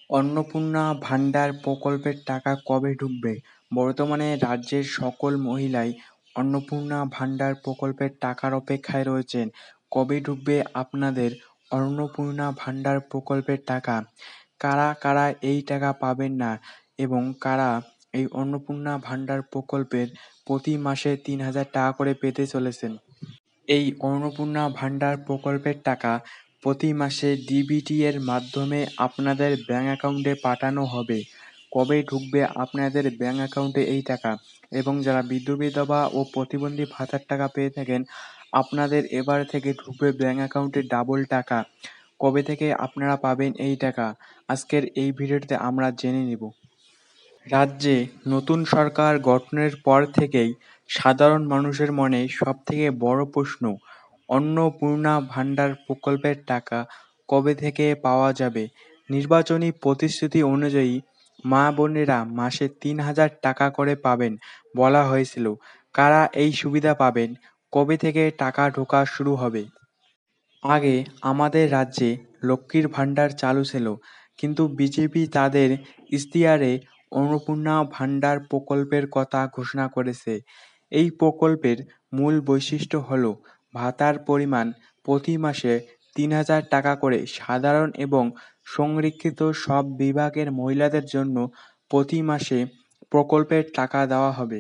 অন্নপূর্ণা ভান্ডার প্রকল্পের টাকা কবে ঢুকবে? বর্তমানে রাজ্যের সকল মহিলাই অন্নপূর্ণা ভান্ডার প্রকল্পের টাকার অপেক্ষায় রয়েছেন। কবে ঢুকবে আপনাদের অন্নপূর্ণা ভান্ডার প্রকল্পের টাকা? কারা কারা এই টাকা পাবেন না এবং কারা এই অন্নপূর্ণা ভান্ডার প্রকল্পের প্রতি মাসে ৩,০০০ টাকা করে পেতে চলেছেন? এই অন্নপূর্ণা ভান্ডার প্রকল্পের টাকা প্রতি মাসে ডিবিটি এর মাধ্যমে আপনাদের ব্যাংক অ্যাকাউন্টে পাঠানো হবে। কবে ঢুকবে আপনাদের ব্যাংক অ্যাকাউন্টে এই টাকা? এবং যারা বিধবা ও প্রতিবন্ধী ভাতার টাকা পেয়ে থাকেন, আপনাদের এবার থেকে ঢুকবে ব্যাংক অ্যাকাউন্টে ডাবল টাকা। কবে থেকে আপনারা পাবেন এই টাকা? আজকের এই ভিডিওতে আমরা জেনে নিব। রাজ্যে নতুন সরকার গঠনের পর থেকেই সাধারণ মানুষের মনে সবথেকে বড় প্রশ্ন, অন্নপূর্ণা ভান্ডার প্রকল্পের টাকা কবে থেকে পাওয়া যাবে? নির্বাচনী প্রতিশ্রুতি অনুযায়ী মা বোনেরা মাসে ৩,০০০ টাকা করে পাবেন বলা হয়েছিল। কারা এই সুবিধা পাবেন? কবে থেকে টাকা ঢোকা শুরু হবে? আগে আমাদের রাজ্যে লক্ষ্মীর ভাণ্ডার চালু ছিল, কিন্তু বিজেপি তাদের ইশতেহারে অন্নপূর্ণা ভাণ্ডার প্রকল্পের কথা ঘোষণা করেছে। এই প্রকল্পের মূল বৈশিষ্ট্য হল ভাতার পরিমাণ প্রতি মাসে ৩,০০০ টাকা করে সাধারণ এবং সংরক্ষিত সব বিভাগের মহিলাদের জন্য প্রতি মাসে প্রকল্পের টাকা দেওয়া হবে।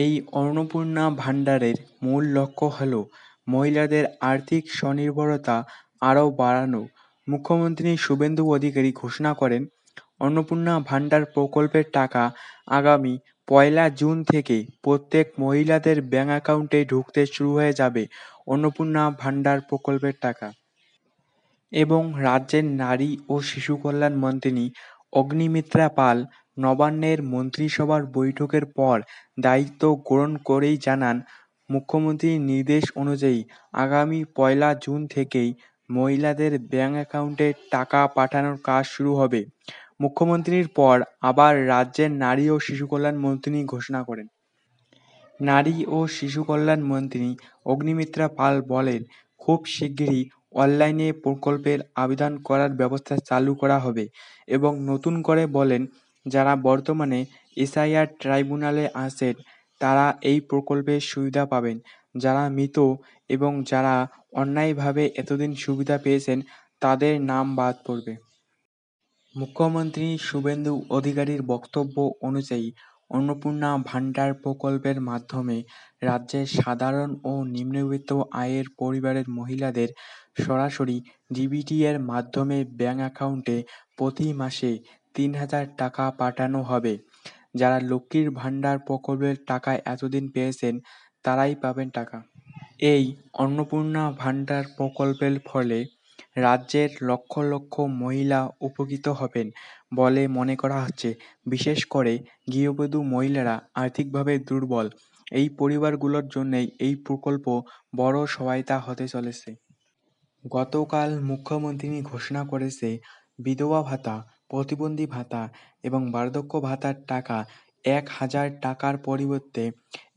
এই অন্নপূর্ণা ভাণ্ডারের মূল লক্ষ্য হল মহিলাদের আর্থিক স্বনির্ভরতা আরও বাড়ানো। মুখ্যমন্ত্রী শুভেন্দু অধিকারী ঘোষণা করেন, অন্নপূর্ণা ভাণ্ডার প্রকল্পের টাকা আগামী ১লা জুন থেকে প্রত্যেক মহিলাদের ব্যাংক অ্যাকাউন্টে ঢুকতে শুরু হয়ে যাবে অন্নপূর্ণা ভাণ্ডার প্রকল্পের টাকা। এবং রাজ্যের নারী ও শিশু কল্যাণ মন্ত্রী অগ্নিমিত্রা পাল নবান্নের মন্ত্রিসভার বৈঠকের পর দায়িত্ব গ্রহণ করেই জানান, মুখ্যমন্ত্রীর নির্দেশ অনুযায়ী আগামী ১লা জুন থেকেই মহিলাদের ব্যাংক অ্যাকাউন্টে টাকা পাঠানোর কাজ শুরু হবে। মুখ্যমন্ত্রীর পর আবার রাজ্যের নারী ও শিশু কল্যাণ মন্ত্রী ঘোষণা করেন। নারী ও শিশু কল্যাণ মন্ত্রী অগ্নিমিত্রা পাল বলেন, খুব শিগগিরই অনলাইনে প্রকল্পের আবেদন করার ব্যবস্থা চালু করা হবে এবং নতুন করে বলেন, যারা বর্তমানে এসআইআর ট্রাইব্যুনালে আছেন তারা এই প্রকল্পের সুবিধা পাবেন। যারা মৃত এবং যারা অন্যায়ভাবে এতদিন সুবিধা পেয়েছেন তাদের নাম বাদ পড়বে। মুখ্যমন্ত্রী শুভেন্দু অধিকারীর বক্তব্য অনুযায়ী অন্নপূর্ণা ভাণ্ডার প্রকল্পের মাধ্যমে রাজ্যের সাধারণ ও নিম্নবিত্ত আয়ের পরিবারের মহিলাদের সরাসরি ডিবিটি এর মাধ্যমে ব্যাংক অ্যাকাউন্টে প্রতি মাসে ৩,০০০ টাকা পাঠানো হবে। যারা লক্ষ্মীর ভাণ্ডার প্রকল্পের টাকা এতদিন পেয়েছেন তারাই পাবেন টাকা। এই অন্নপূর্ণা ভাণ্ডার প্রকল্পের ফলে রাজ্যের লক্ষ লক্ষ মহিলা উপকৃত হবেন বলে মনে করা হচ্ছে। বিশেষ করে গৃহবধূ মহিলারা আর্থিকভাবে দুর্বল এই পরিবারগুলোর জন্যই এই প্রকল্প বড় সহায়তা হতে চলেছে। গতকাল মুখ্যমন্ত্রী ঘোষণা করেছে, বিধবা ভাতা, প্রতিবন্ধী ভাতা এবং বার্ধক্য ভাতার টাকা ১,০০০ টাকার পরিবর্তে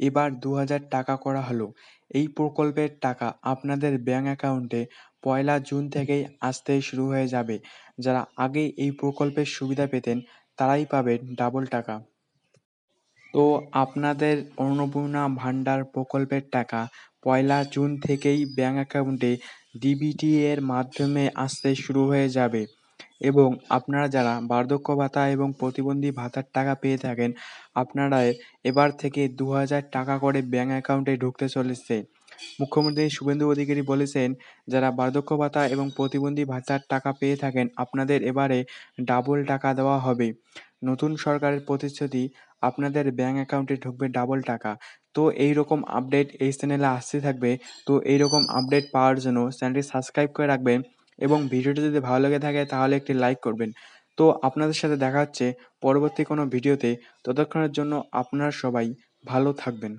এবার ২,০০০ টাকা করা হলো। এই প্রকল্পের টাকা আপনাদের ব্যাংক অ্যাকাউন্টে ১লা জুন থেকেই আসতে শুরু হয়ে যাবে। যারা আগে এই প্রকল্পের সুবিধা পেতেন তারাই পাবেন ডাবল টাকা। তো আপনাদের অন্নপূর্ণা ভাণ্ডার প্রকল্পের টাকা ১লা জুন থেকেই ব্যাংক অ্যাকাউন্টে ডিবিটি এর মাধ্যমে আসতে শুরু হয়ে যাবে এবং আপনারা যারা বার্ধক্য ভাতা এবং প্রতিবন্ধী ভাতার টাকা পেয়ে থাকেন আপনারা এবার থেকে ২,০০০ টাকা করে ব্যাংক অ্যাকাউন্টে ঢুকতে চলেছে। মুখ্যমন্ত্রী শুভেন্দু অধিকারী বলেছেন, যারা বার্ধক্য ভাতা এবং প্রতিবন্ধী ভাতার টাকা পেয়ে থাকেন আপনাদের এবারে ডাবল টাকা দেওয়া হবে। নতুন সরকারের প্রতিশ্রুতি, আপনাদের ব্যাংক অ্যাকাউন্টে ঢুকবে ডাবল টাকা। তো এইরকম আপডেট এই চ্যানেলে আসতে থাকবে। তো এইরকম আপডেট পাওয়ার জন্য চ্যানেলটি সাবস্ক্রাইব করে রাখবেন এবং ভিডিওটি যদি ভালো লেগে থাকে তাহলে একটি লাইক করবেন। তো আপনাদের সাথে দেখা হচ্ছে পরবর্তী কোনো ভিডিওতে। ততক্ষণের জন্য আপনারা সবাই ভালো থাকবেন।